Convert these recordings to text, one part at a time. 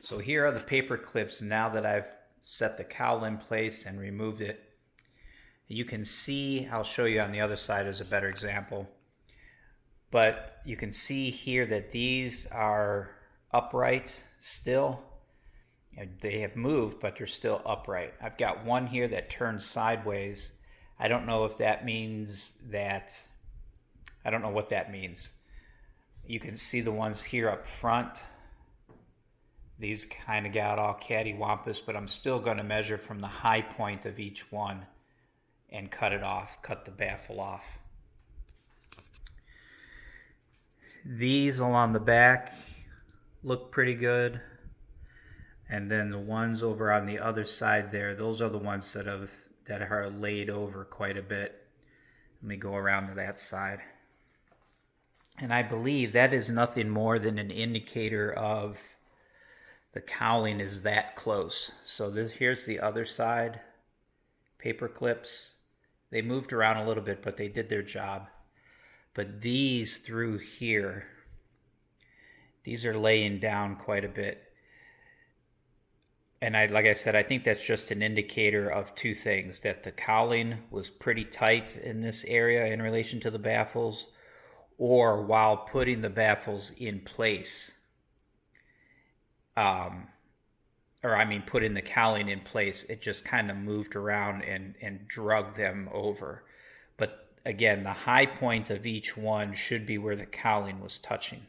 So here are the paper clips now that I've set the cowl in place and removed it. You can see, I'll show you on the other side as a better example, but you can see here that these are upright still. They have moved, but they're still upright. I've got one here that turns sideways. I don't know if that means that, I don't know what that means. You can see the ones here up front. These kind of got all cattywampus, but I'm still going to measure from the high point of each one and cut it off, cut the baffle off. These along the back look pretty good. And then the ones over on the other side there, those are the ones that are laid over quite a bit. Let me go around to that side. And I believe that is nothing more than an indicator of the cowling is that close. So here's the other side. Paper clips. They moved around a little bit, but they did their job. But these through here, these are laying down quite a bit. And like I said, I think that's just an indicator of two things: that the cowling was pretty tight in this area in relation to the baffles, or while putting the baffles in place, putting the cowling in place, it just kind of moved around and drug them over. But again, the high point of each one should be where the cowling was touching.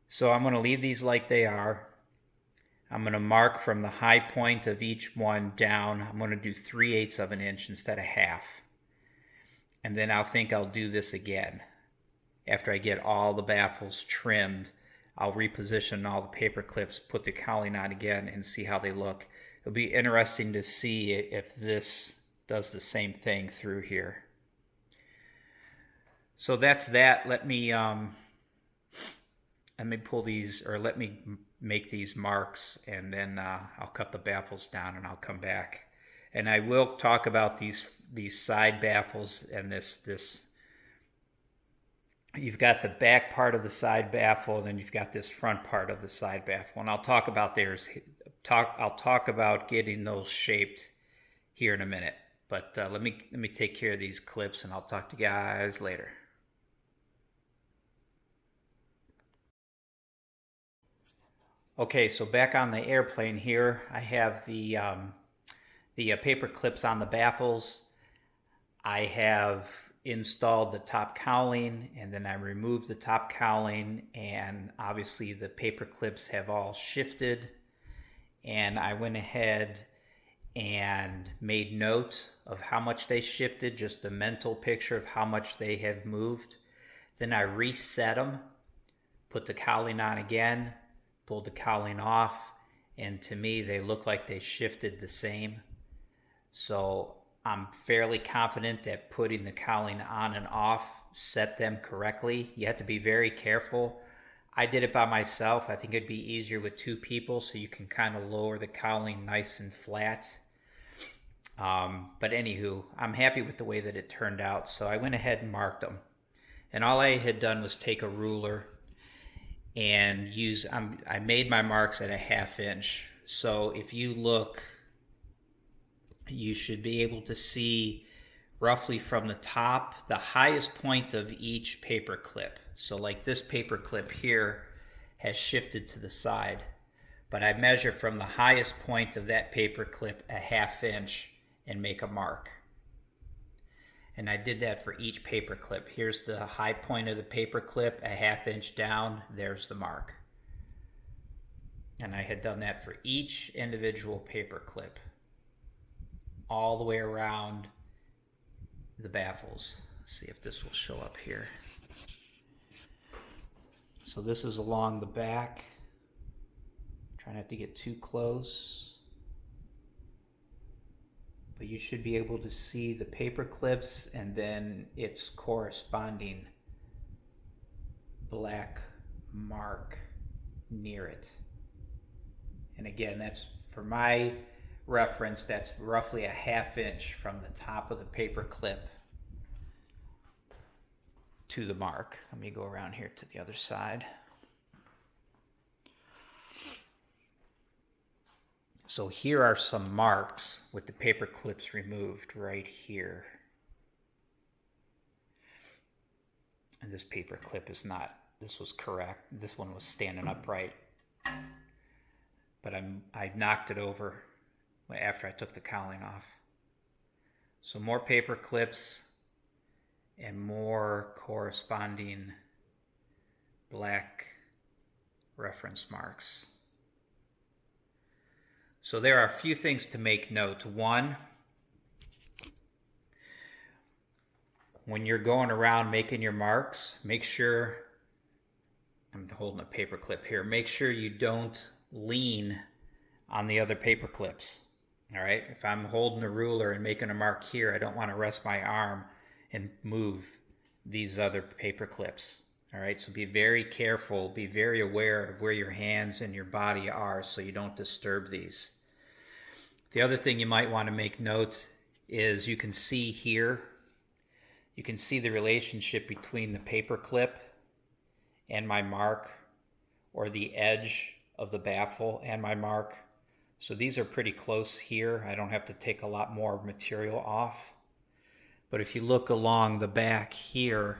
So I'm going to leave these like they are. I'm going to mark from the high point of each one down. I'm going to do 3/8 of an inch instead of half. And then I'll do this again. After I get all the baffles trimmed, I'll reposition all the paper clips, put the cowling on again, and see how they look. It'll be interesting to see if this does the same thing through here. So that's that. Let me pull these, or let me make these marks, and then I'll cut the baffles down and I'll come back. And I will talk about these side baffles and this. You've got the back part of the side baffle, and then you've got this front part of the side baffle. And I'll talk about I'll talk about getting those shaped here in a minute. But let me take care of these clips, and I'll talk to you guys later. Okay, so back on the airplane here, I have the paper clips on the baffles. I have installed the top cowling, and then I removed the top cowling, and obviously the paper clips have all shifted. And I went ahead and made note of how much they shifted, just a mental picture of how much they have moved. Then I reset them, put the cowling on again, pulled the cowling off, and to me they look like they shifted the same. So I'm fairly confident that putting the cowling on and off set them correctly. You have to be very careful. I did it by myself. I think it'd be easier with two people, so you can kind of lower the cowling nice and flat. But anywho, I'm happy with the way that it turned out, so I went ahead and marked them. And all I had done was take a ruler and I made my marks at a 1/2 inch. So if you look, you should be able to see roughly from the top, the highest point of each paper clip. So like this paper clip here has shifted to the side, but I measure from the highest point of that paper clip a 1/2 inch and make a mark. And I did that for each paper clip. Here's the high point of the paper clip, a 1/2 inch down, there's the mark. And I had done that for each individual paper clip, all the way around the baffles. Let's see if this will show up here. So this is along the back. Try not to get too close. But you should be able to see the paper clips and then its corresponding black mark near it. And again, that's, for my reference, that's roughly a 1/2 inch from the top of the paper clip to the mark. Let me go around here to the other side. So here are some marks with the paper clips removed right here. And this paper clip is not, this was correct. This one was standing upright. But I knocked it over after I took the cowling off. So more paper clips and more corresponding black reference marks. So there are a few things to make note. One, when you're going around making your marks, make sure, I'm holding a paper clip here, make sure you don't lean on the other paper clips. All right, if I'm holding a ruler and making a mark here, I don't want to rest my arm and move these other paper clips. All right, so be very careful, be very aware of where your hands and your body are so you don't disturb these. The other thing you might want to make note is you can see here, you can see the relationship between the paper clip and my mark, or the edge of the baffle and my mark. So these are pretty close here. I don't have to take a lot more material off. But if you look along the back here,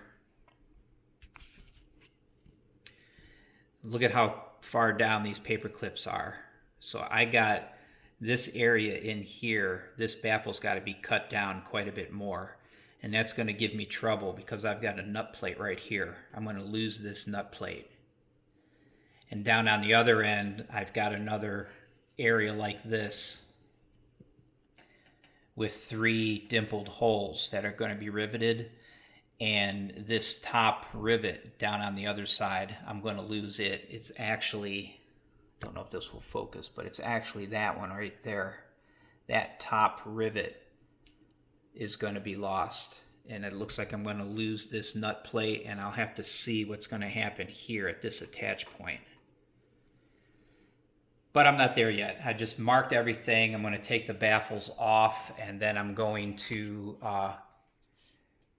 look at how far down these paper clips are. So I got this area in here, this baffle's got to be cut down quite a bit more. And that's going to give me trouble because I've got a nut plate right here. I'm going to lose this nut plate. And down on the other end, I've got another area like this with 3 dimpled holes that are going to be riveted. And this top rivet down on the other side, I'm going to lose it. It's actually, I don't know if this will focus, but it's actually that one right there. That top rivet is going to be lost. And it looks like I'm going to lose this nut plate, and I'll have to see what's going to happen here at this attach point. But I'm not there yet. I just marked everything. I'm going to take the baffles off, and then I'm going to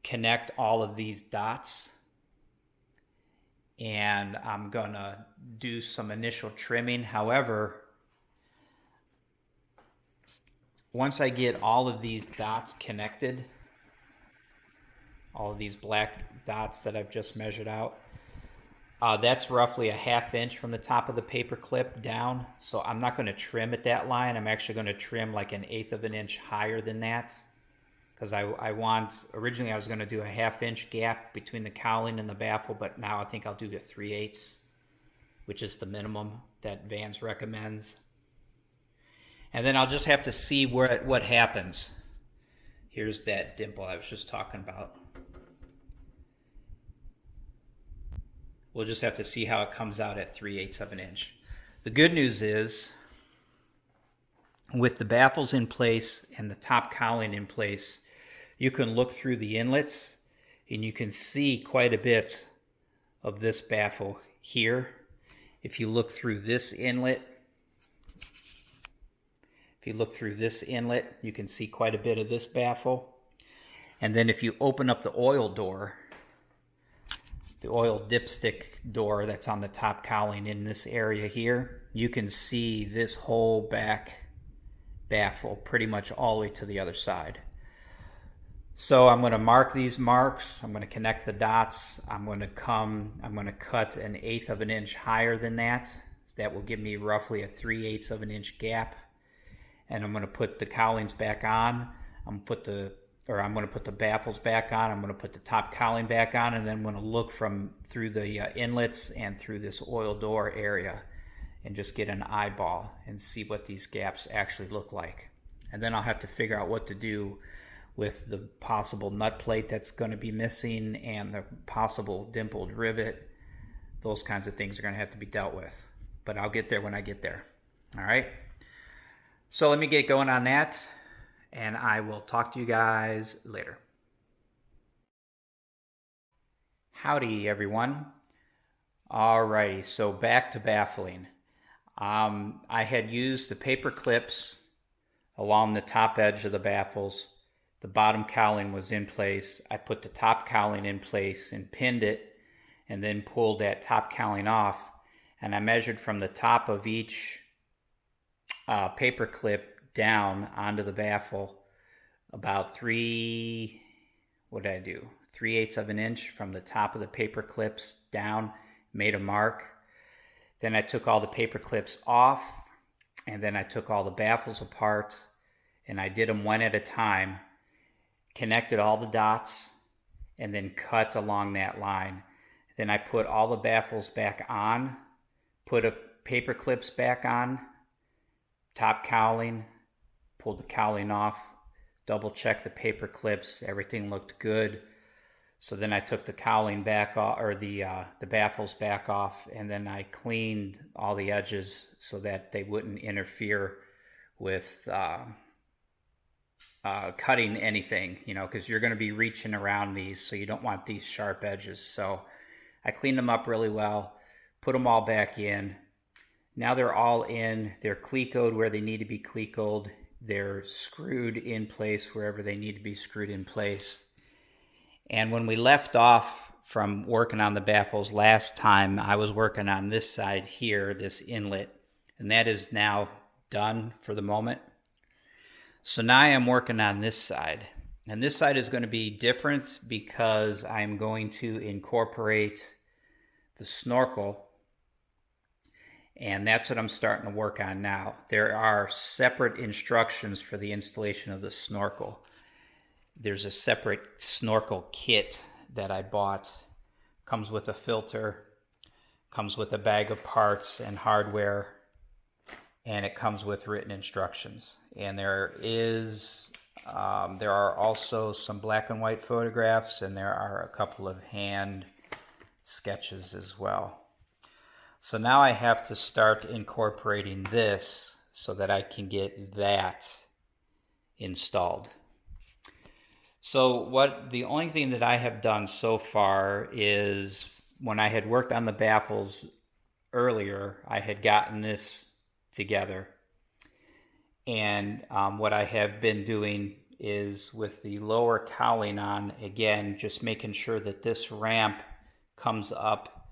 connect all of these dots. And I'm going to do some initial trimming. However, once I get all of these dots connected, all of these black dots that I've just measured out, that's roughly a 1/2 inch from the top of the paper clip down. So I'm not going to trim at that line. I'm actually going to trim like 1/8 of an inch higher than that. Because I want, originally I was going to do a 1/2 inch gap between the cowling and the baffle, but now I think I'll do a 3/8, which is the minimum that Vans recommends. And then I'll just have to see what happens. Here's that dimple I was just talking about. We'll just have to see how it comes out at 3/8 of an inch. The good news is, with the baffles in place and the top cowling in place, you can look through the inlets and you can see quite a bit of this baffle here. If you look through this inlet, you can see quite a bit of this baffle. And then if you open up the oil door, the oil dipstick door that's on the top cowling in this area here, you can see this whole back baffle pretty much all the way to the other side. So I'm going to mark these marks. I'm going to connect the dots. I'm going to cut 1/8 of an inch higher than that. So that will give me roughly a 3/8 of an inch gap. And I'm going to put the cowlings back on. I'm going to put the baffles back on. I'm going to put the top cowling back on, and then I'm going to look through the inlets and through this oil door area and just get an eyeball and see what these gaps actually look like. And then I'll have to figure out what to do with the possible nut plate that's going to be missing and the possible dimpled rivet. Those kinds of things are going to have to be dealt with. But I'll get there when I get there. All right? So let me get going on that, and I will talk to you guys later. Howdy, everyone. Alrighty, so back to baffling. I had used the paper clips along the top edge of the baffles. The bottom cowling was in place. I put the top cowling in place and pinned it, and then pulled that top cowling off. And I measured from the top of each paper clip down onto the baffle about what did I do? 3/8 of an inch from the top of the paper clips down, made a mark. Then I took all the paper clips off, and then I took all the baffles apart, and I did them one at a time, connected all the dots, and then cut along that line. Then I put all the baffles back on, put a paper clips back on, top cowling, pulled the cowling off, double checked the paper clips, everything looked good. So then I took the cowling back off, or the baffles back off, and then I cleaned all the edges so that they wouldn't interfere with cutting anything, because you're going to be reaching around these, so you don't want these sharp edges. So I cleaned them up really well, put them all back in. Now they're all in. They're clecoed where they need to be clecoed. They're screwed in place wherever they need to be screwed in place. And when we left off from working on the baffles last time, I was working on this side here, this inlet, and that is now done for the moment. So now I am working on this side, and this side is going to be different because I'm going to incorporate the Snorkel, and that's what I'm starting to work on now. There are separate instructions for the installation of the Snorkel. There's a separate Snorkel kit that I bought. Comes with a filter, comes with a bag of parts and hardware, and it comes with written instructions. And there are also some black and white photographs, and there are a couple of hand sketches as well. So now I have to start incorporating this so that I can get that installed. So the only thing that I have done so far is, when I had worked on the baffles earlier, I had gotten this together. And what I have been doing is, with the lower cowling on, again, just making sure that this ramp comes up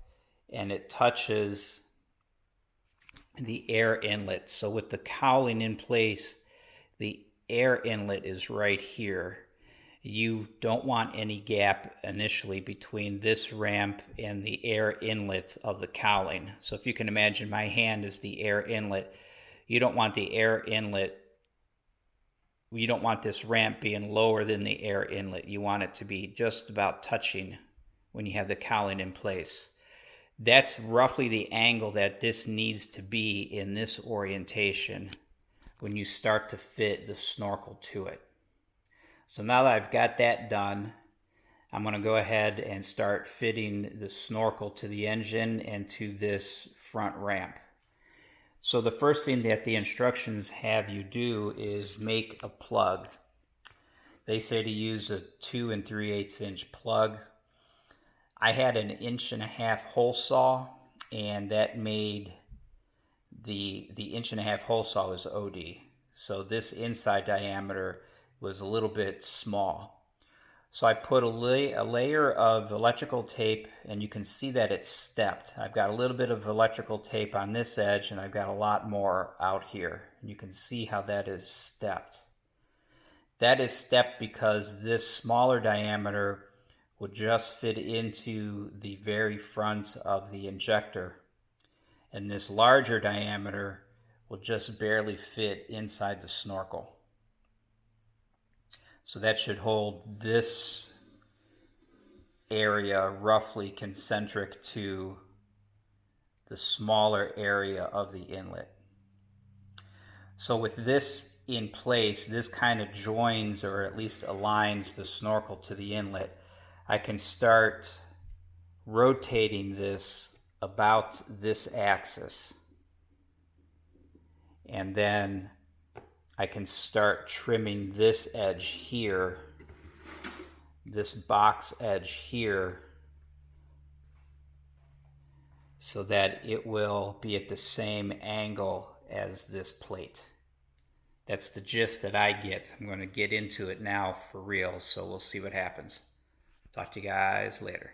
and it touches the air inlet. So with the cowling in place, the air inlet is right here. You don't want any gap initially between this ramp and the air inlet of the cowling. So if you can imagine, my hand is the air inlet. You don't want the air inlet, you don't want this ramp being lower than the air inlet. You want it to be just about touching when you have the cowling in place. That's roughly the angle that this needs to be in this orientation when you start to fit the Snorkel to it. So now that I've got that done, I'm going to go ahead and start fitting the Snorkel to the engine and to this front ramp. So the first thing that the instructions have you do is make a plug. They say to use a 2 3/8 inch plug. I had an 1.5-inch hole saw, and that made the 1.5-inch hole saw was OD. So this inside diameter was a little bit small. So I put a layer of electrical tape, and you can see that it's stepped. I've got a little bit of electrical tape on this edge, and I've got a lot more out here. And you can see how that is stepped. That is stepped because this smaller diameter would just fit into the very front of the injector, and this larger diameter will just barely fit inside the Snorkel. So that should hold this area roughly concentric to the smaller area of the inlet. So with this in place, this kind of joins, or at least aligns, the Snorkel to the inlet. I can start rotating this about this axis, and then I can start trimming this edge here, this box edge here, so that it will be at the same angle as this plate. That's the gist that I get. I'm going to get into it now for real, so we'll see what happens. Talk to you guys later.